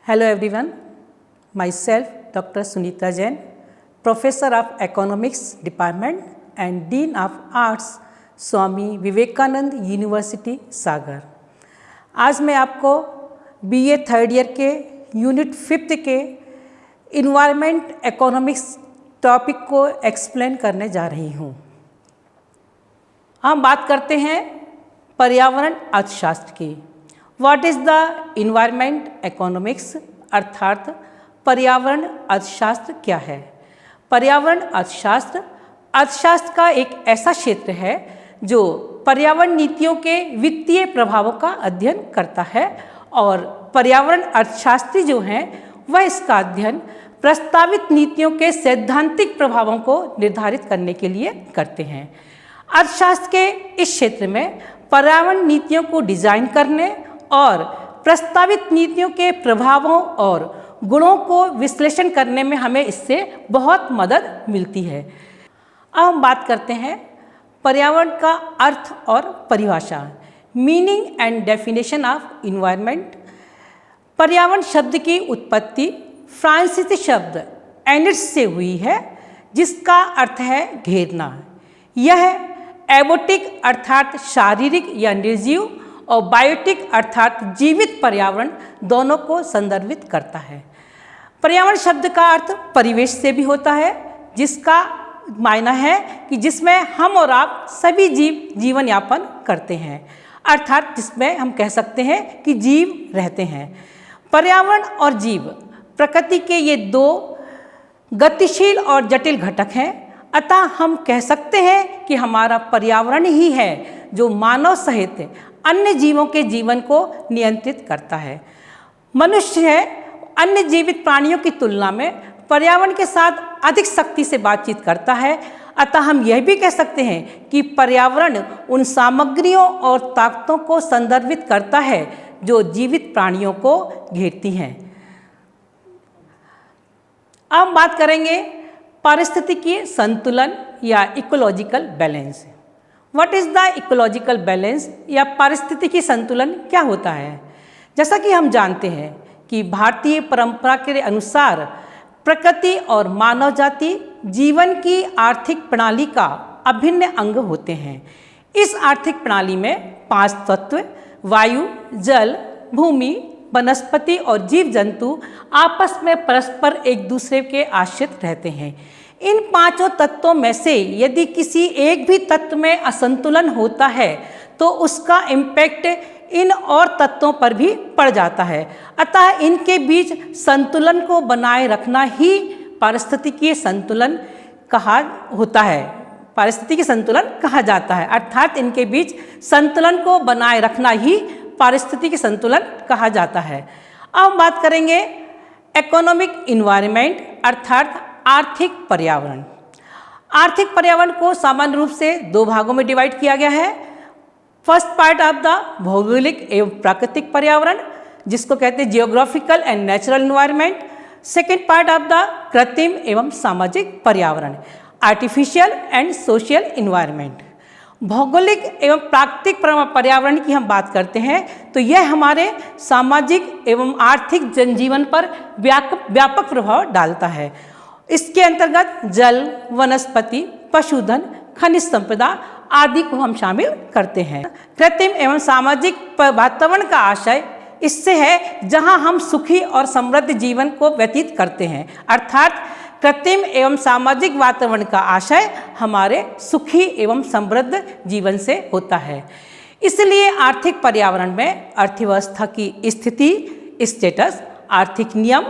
Hello everyone, myself Dr. Sunita Jain, Professor of Economics Department and Dean of Arts, Swami Vivekananda university Sagar. आज मैं आपको BA third year के unit 5 के environment economics topic को explain करने जा रही हूँ। हम बात करते हैं पर्यावरण अर्थशास्त्र की। What is the environment economics, अर्थात पर्यावरण अर्थशास्त्र क्या है। पर्यावरण अर्थशास्त्र का एक ऐसा क्षेत्र है जो पर्यावरण नीतियों के वित्तीय प्रभावों का अध्ययन करता है और पर्यावरण अर्थशास्त्री जो हैं वह इसका अध्ययन प्रस्तावित नीतियों के सैद्धांतिक प्रभावों को निर्धारित करने के लिए करते हैं। अर्थशास्त्र के इस क्षेत्र में पर्यावरण नीतियों को डिजाइन करने और प्रस्तावित नीतियों के प्रभावों और गुणों को विश्लेषण करने में हमें इससे बहुत मदद मिलती है। अब हम बात करते हैं पर्यावरण का अर्थ और परिभाषा, meaning and definition of environment. पर्यावरण शब्द की उत्पत्ति फ्रांसीसी शब्द एनिट्स से हुई है, जिसका अर्थ है घेरना। यह एबोटिक अर्थात शारीरिक या निर्जीव और बायोटिक अर्थात जीवित पर्यावरण दोनों को संदर्भित करता है। पर्यावरण शब्द का अर्थ परिवेश से भी होता है, जिसका मायना है कि जिसमें हम और आप सभी जीव जीवन यापन करते हैं, अर्थात जिसमें हम कह सकते हैं कि जीव रहते हैं। पर्यावरण और जीव प्रकृति के ये दो गतिशील और जटिल घटक हैं, अतः हम कह सकते हैं कि हमारा पर्यावरण ही है जो मानव सहित अन्य जीवों के जीवन को नियंत्रित करता है। मनुष्य अन्य जीवित प्राणियों की तुलना में पर्यावरण के साथ अधिक सख्ती से बातचीत करता है, अतः हम यह भी कह सकते हैं कि पर्यावरण उन सामग्रियों और ताकतों को संदर्भित करता है जो जीवित प्राणियों को घेरती हैं। अब हम बात करेंगे पारिस्थितिकी संतुलन या ecological balance. What is the ecological balance या पारिस्थितिकी संतुलन क्या होता है। जैसा कि हम जानते हैं कि भारतीय परंपरा के अनुसार प्रकृति और मानव जाति जीवन की आर्थिक प्रणाली का अभिन्न अंग होते हैं। इस आर्थिक प्रणाली में 5 तत्व वायु, जल, भूमि, वनस्पति और जीव जंतु आपस में परस्पर एक दूसरे के आश्रित रहते हैं। इन 5 तत्वों में से यदि किसी एक भी तत्व में असंतुलन होता है तो उसका इम्पैक्ट इन और तत्वों पर भी पड़ जाता है। अतः इनके बीच संतुलन को बनाए रखना ही पारिस्थितिकीय संतुलन पारिस्थितिकी संतुलन कहा जाता है, अर्थात इनके बीच संतुलन को बनाए रखना ही पारिस्थितिकी संतुलन कहा जाता है। अब बात करेंगे इकोनॉमिक इन्वायरमेंट अर्थात आर्थिक पर्यावरण। आर्थिक पर्यावरण को सामान्य रूप से 2 भागों में डिवाइड किया गया है। फर्स्ट पार्ट ऑफ द भौगोलिक एवं प्राकृतिक पर्यावरण, जिसको कहते हैं geographical and natural environment. Second part of the कृत्रिम एवं सामाजिक पर्यावरण, आर्टिफिशियल एंड सोशल इन्वायरमेंट। भौगोलिक एवं प्राकृतिक पर्यावरण की हम बात करते हैं तो यह हमारे सामाजिक एवं आर्थिक जनजीवन पर व्यापक प्रभाव डालता है। इसके अंतर्गत जल, वनस्पति, पशुधन, खनिज संपदा आदि को हम शामिल करते हैं। कृत्रिम एवं सामाजिक वातावरण का आशय इससे है जहां हम सुखी और समृद्ध जीवन को व्यतीत करते हैं, अर्थात कृत्रिम एवं सामाजिक वातावरण का आशय हमारे सुखी एवं समृद्ध जीवन से होता है। इसलिए आर्थिक पर्यावरण में अर्थव्यवस्था की स्थिति, स्टेटस, आर्थिक नियम,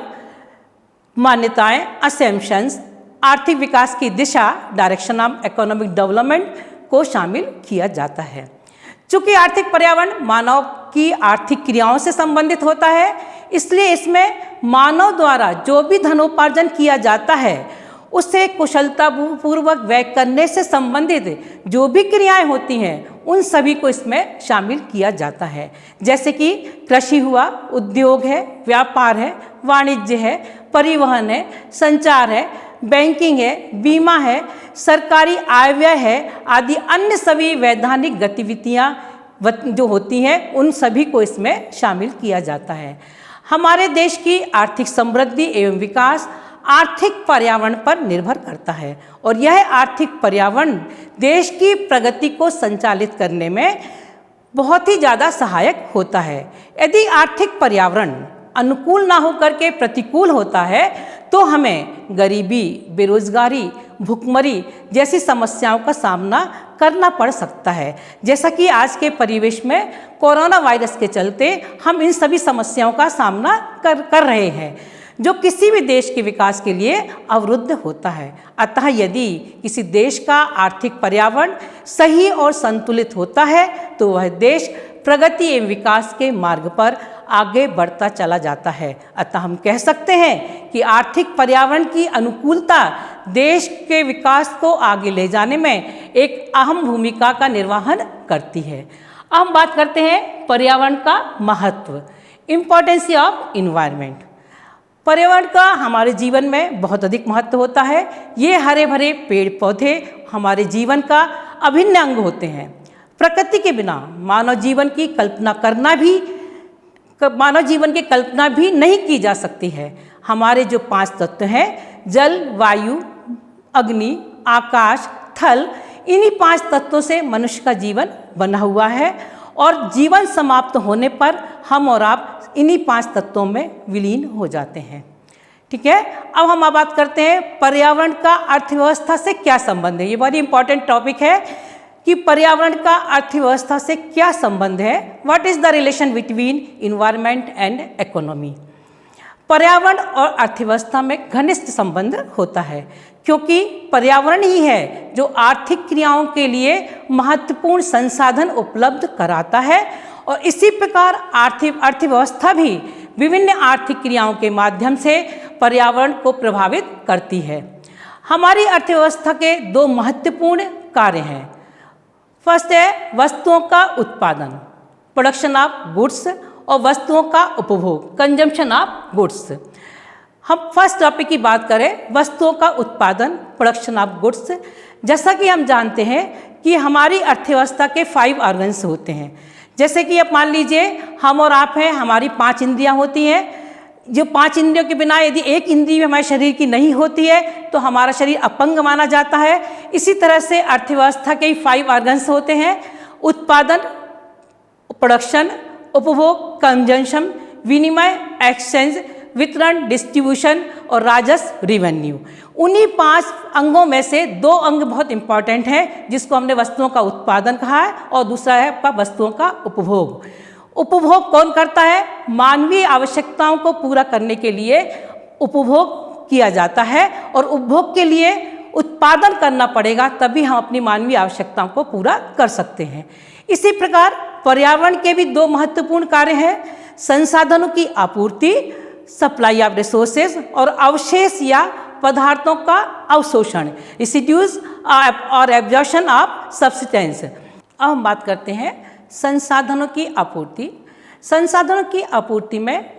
मान्यताएं, असम्पशंस, आर्थिक विकास की दिशा, डायरेक्शन ऑफ इकोनॉमिक डेवलपमेंट को शामिल किया जाता है। चूंकि आर्थिक पर्यावरण मानव की आर्थिक क्रियाओं से संबंधित होता है, इसलिए इसमें मानव द्वारा जो भी धनोपार्जन किया जाता है उसे कुशलतापूर्वक व्यय करने से संबंधित जो भी क्रियाएं होती हैं उन सभी को इसमें शामिल किया जाता है। जैसे कि कृषि हुआ, उद्योग है, व्यापार है, वाणिज्य है, परिवहन है, संचार है, बैंकिंग है, बीमा है, सरकारी आय व्यय है आदि अन्य सभी वैधानिक गतिविधियां जो होती हैं उन सभी को इसमें शामिल किया जाता है। हमारे देश की आर्थिक समृद्धि एवं विकास आर्थिक पर्यावरण पर निर्भर करता है और यह आर्थिक पर्यावरण देश की प्रगति को संचालित करने में बहुत ही ज़्यादा सहायक होता है। यदि आर्थिक पर्यावरण अनुकूल ना होकर के प्रतिकूल होता है तो हमें गरीबी, बेरोजगारी, भुखमरी जैसी समस्याओं का सामना करना पड़ सकता है। जैसा कि आज के परिवेश में कोरोना वायरस के चलते हम इन सभी समस्याओं का सामना कर रहे हैं, जो किसी भी देश के विकास के लिए अवरुद्ध होता है। अतः यदि किसी देश का आर्थिक पर्यावरण सही और संतुलित होता है तो वह देश प्रगति एवं विकास के मार्ग पर आगे बढ़ता चला जाता है। अतः हम कह सकते हैं कि आर्थिक पर्यावरण की अनुकूलता देश के विकास को आगे ले जाने में एक अहम भूमिका का निर्वहन करती है। अब हम बात करते हैं पर्यावरण का महत्व, इम्पोर्टेंस ऑफ इन्वायरमेंट। पर्यावरण का हमारे जीवन में बहुत अधिक महत्व होता है। ये हरे भरे पेड़ पौधे हमारे जीवन का अभिन्न अंग होते हैं। प्रकृति के बिना मानव जीवन की कल्पना भी नहीं की जा सकती है। हमारे जो 5 तत्व हैं, जल, वायु, अग्नि, आकाश, थल, इन्हीं 5 तत्वों से मनुष्य का जीवन बना हुआ है और जीवन समाप्त होने पर हम और आप इन्हीं 5 तत्वों में विलीन हो जाते हैं। ठीक है, अब हम बात करते हैं पर्यावरण का अर्थव्यवस्था से क्या संबंध है। ये बहुत इंपॉर्टेंट टॉपिक है कि पर्यावरण का अर्थव्यवस्था से क्या संबंध है। What is the relation between environment and economy. पर्यावरण और अर्थव्यवस्था में घनिष्ठ संबंध होता है, क्योंकि पर्यावरण ही है जो आर्थिक क्रियाओं के लिए महत्वपूर्ण संसाधन उपलब्ध कराता है और इसी प्रकार अर्थव्यवस्था भी विभिन्न आर्थिक क्रियाओं के माध्यम से पर्यावरण को प्रभावित करती है। हमारी अर्थव्यवस्था के 2 महत्वपूर्ण कार्य हैं। फर्स्ट है वस्तुओं का उत्पादन, प्रोडक्शन ऑफ गुड्स, और वस्तुओं का उपभोग, कंजम्पशन ऑफ गुड्स। हम फर्स्ट टॉपिक की बात करें, वस्तुओं का उत्पादन, प्रोडक्शन ऑफ गुड्स। जैसा कि हम जानते हैं कि हमारी अर्थव्यवस्था के 5 ऑर्गन्स होते हैं। जैसे कि आप मान लीजिए हम और आप हैं, हमारी 5 इंद्रियां होती हैं। जो 5 इंद्रियों के बिना यदि एक इंद्रिय हमारे शरीर की नहीं होती है तो हमारा शरीर अपंग माना जाता है। इसी तरह से अर्थव्यवस्था के 5 ऑर्गन्स होते हैं, उत्पादन, प्रोडक्शन, उपभोग, कंजम्पशन, विनिमय, एक्सचेंज, वितरण, डिस्ट्रीब्यूशन और राजस्व, रिवेन्यू। उन्हीं 5 अंगों में से 2 अंग बहुत इंपॉर्टेंट हैं, जिसको हमने वस्तुओं का उत्पादन कहा है और दूसरा है आपका वस्तुओं का उपभोग। उपभोग कौन करता है? मानवीय आवश्यकताओं को पूरा करने के लिए उपभोग किया जाता है और उपभोग के लिए उत्पादन करना पड़ेगा, तभी हम अपनी मानवीय आवश्यकताओं को पूरा कर सकते हैं। इसी प्रकार पर्यावरण के भी 2 महत्वपूर्ण कार्य हैं, संसाधनों की आपूर्ति, सप्लाई ऑफ रिसोर्सेज, और अवशेष या पदार्थों का अवशोषण, रेसिड्यूज और एब्जॉर्प्शन ऑफ सब्सटेंस। अब हम बात करते हैं संसाधनों की आपूर्ति। संसाधनों की आपूर्ति में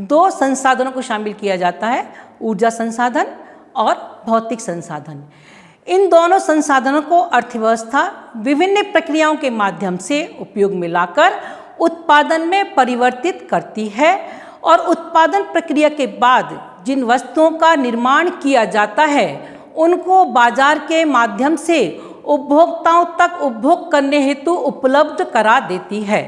2 संसाधनों को शामिल किया जाता है, ऊर्जा संसाधन और भौतिक संसाधन। इन दोनों संसाधनों को अर्थव्यवस्था विभिन्न प्रक्रियाओं के माध्यम से उपयोग में लाकर उत्पादन में परिवर्तित करती है और उत्पादन प्रक्रिया के बाद जिन वस्तुओं का निर्माण किया जाता है उनको बाजार के माध्यम से उपभोक्ताओं तक उपभोग करने हेतु उपलब्ध करा देती है।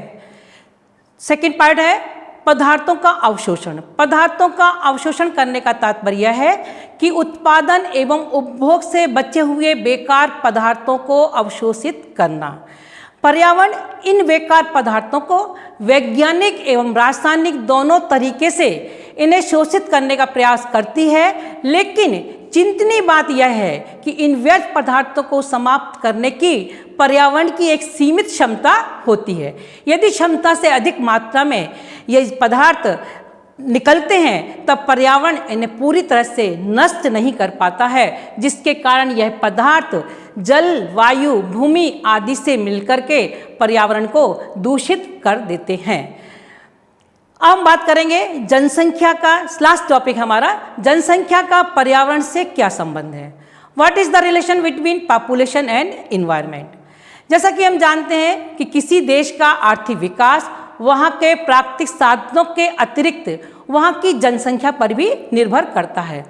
सेकंड पार्ट है पदार्थों का अवशोषण। पदार्थों का अवशोषण करने का तात्पर्य है कि उत्पादन एवं उपभोग से बचे हुए बेकार पदार्थों को अवशोषित करना। पर्यावरण इन बेकार पदार्थों को वैज्ञानिक एवं रासायनिक दोनों तरीके से इन्हें शोषित करने का प्रयास करती है, लेकिन चिंतनीय बात यह है कि इन व्यर्थ पदार्थों को समाप्त करने की पर्यावरण की एक सीमित क्षमता होती है। यदि क्षमता से अधिक मात्रा में ये पदार्थ निकलते हैं तब पर्यावरण इन्हें पूरी तरह से नष्ट नहीं कर पाता है, जिसके कारण यह पदार्थ जल, वायु, भूमि आदि से मिलकर के पर्यावरण को दूषित कर देते हैं। अब हम बात करेंगे जनसंख्या का। लास्ट टॉपिक हमारा जनसंख्या का पर्यावरण से क्या संबंध है। What is the relation between population and environment. जैसा कि हम जानते हैं कि किसी देश का आर्थिक विकास वहाँ के प्राकृतिक साधनों के अतिरिक्त वहाँ की जनसंख्या पर भी निर्भर करता है।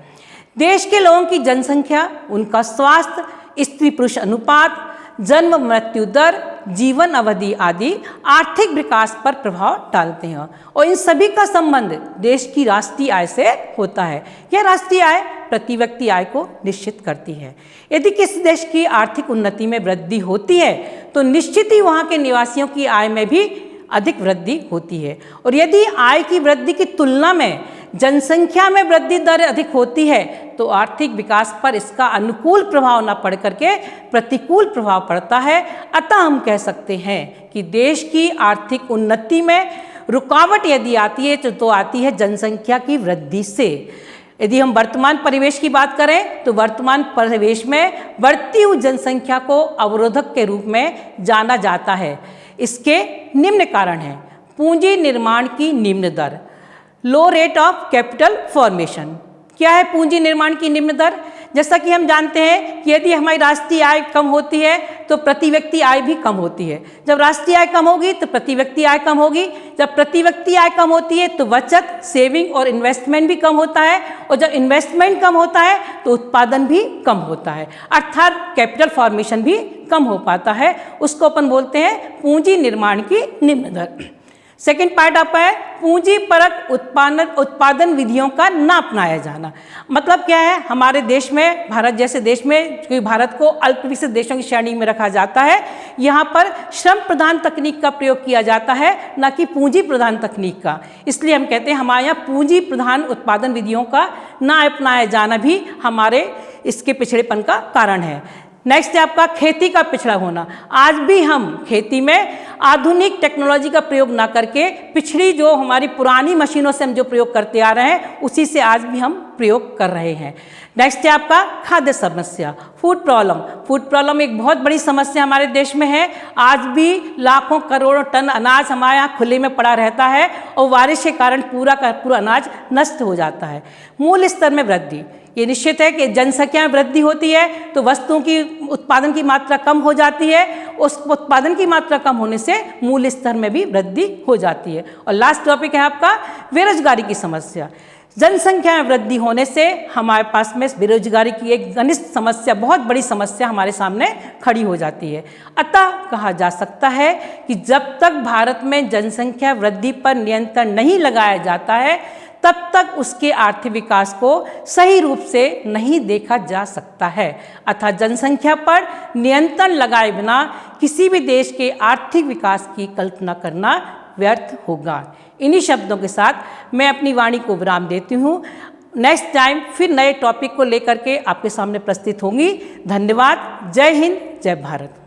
देश के लोगों की जनसंख्या, उनका स्वास्थ्य, स्त्री पुरुष अनुपात, जन्म मृत्यु दर, जीवन अवधि आदि आर्थिक विकास पर प्रभाव डालते हैं और इन सभी का संबंध देश की राष्ट्रीय आय से होता है। यह राष्ट्रीय आय प्रति व्यक्ति आय को निश्चित करती है। यदि किसी देश की आर्थिक उन्नति में वृद्धि होती है तो निश्चित ही वहाँ के निवासियों की आय में भी अधिक वृद्धि होती है और यदि आय की वृद्धि की तुलना में जनसंख्या में वृद्धि दर अधिक होती है तो आर्थिक विकास पर इसका अनुकूल प्रभाव न पड़ करके प्रतिकूल प्रभाव पड़ता है। अतः हम कह सकते हैं कि देश की आर्थिक उन्नति में रुकावट यदि आती है तो आती है जनसंख्या की वृद्धि से। यदि हम वर्तमान परिवेश की बात करें तो वर्तमान परिवेश में बढ़ती हुई जनसंख्या को अवरोधक के रूप में जाना जाता है। इसके निम्न कारण हैं: पूंजी निर्माण की निम्न दर, लो रेट ऑफ कैपिटल फॉर्मेशन। क्या है पूंजी निर्माण की निम्न दर? जैसा कि हम जानते हैं कि यदि हमारी राष्ट्रीय आय कम होती है तो प्रति व्यक्ति आय भी कम होती है। जब राष्ट्रीय आय कम होगी तो प्रति व्यक्ति आय कम होगी। जब प्रति व्यक्ति आय कम होती है तो बचत, सेविंग और इन्वेस्टमेंट भी कम होता है और जब इन्वेस्टमेंट कम होता है तो उत्पादन भी कम होता है, अर्थात कैपिटल फॉर्मेशन भी कम हो पाता है। उसको अपन बोलते हैं पूंजी निर्माण की निम्न दर। सेकेंड पार्ट आपका है पूंजी परक उत्पादन विधियों का न अपनाया जाना। मतलब क्या है, हमारे देश में, भारत जैसे देश में, क्योंकि भारत को अल्पविकसित देशों की श्रेणी में रखा जाता है, यहाँ पर श्रम प्रधान तकनीक का प्रयोग किया जाता है, न कि पूंजी प्रधान तकनीक का। इसलिए हम कहते हैं हमारे यहाँ पूंजी प्रधान उत्पादन विधियों का न अपनाया जाना भी हमारे इसके पिछड़ेपन का कारण है। नेक्स्ट है आपका खेती का पिछड़ा होना। आज भी हम खेती में आधुनिक टेक्नोलॉजी का प्रयोग ना करके पिछड़ी जो हमारी पुरानी मशीनों से हम जो प्रयोग करते आ रहे हैं उसी से आज भी हम प्रयोग कर रहे हैं। नेक्स्ट है आपका खाद्य समस्या, फूड प्रॉब्लम। फूड प्रॉब्लम एक बहुत बड़ी समस्या हमारे देश में है। आज भी लाखों करोड़ों टन अनाज हमारे यहाँ खुले में पड़ा रहता है और बारिश के कारण पूरा का पूरा अनाज नष्ट हो जाता है। मूल्य स्तर में वृद्धि, ये निश्चित है कि जनसंख्या में वृद्धि होती है तो वस्तुओं की उत्पादन की मात्रा कम हो जाती है, उस उत्पादन की मात्रा कम होने से मूल्य स्तर में भी वृद्धि हो जाती है। और लास्ट टॉपिक है आपका बेरोजगारी की समस्या। जनसंख्या में वृद्धि होने से हमारे पास में बेरोजगारी की एक घनिष्ठ समस्या, बहुत बड़ी समस्या हमारे सामने खड़ी हो जाती है। अतः कहा जा सकता है कि जब तक भारत में जनसंख्या वृद्धि पर नियंत्रण नहीं लगाया जाता है तब तक उसके आर्थिक विकास को सही रूप से नहीं देखा जा सकता है। अतः जनसंख्या पर नियंत्रण लगाए बिना किसी भी देश के आर्थिक विकास की कल्पना करना व्यर्थ होगा। इन्हीं शब्दों के साथ मैं अपनी वाणी को विराम देती हूँ। नेक्स्ट टाइम फिर नए टॉपिक को लेकर के आपके सामने प्रस्तुत होंगी। धन्यवाद। जय हिंद, जय भारत।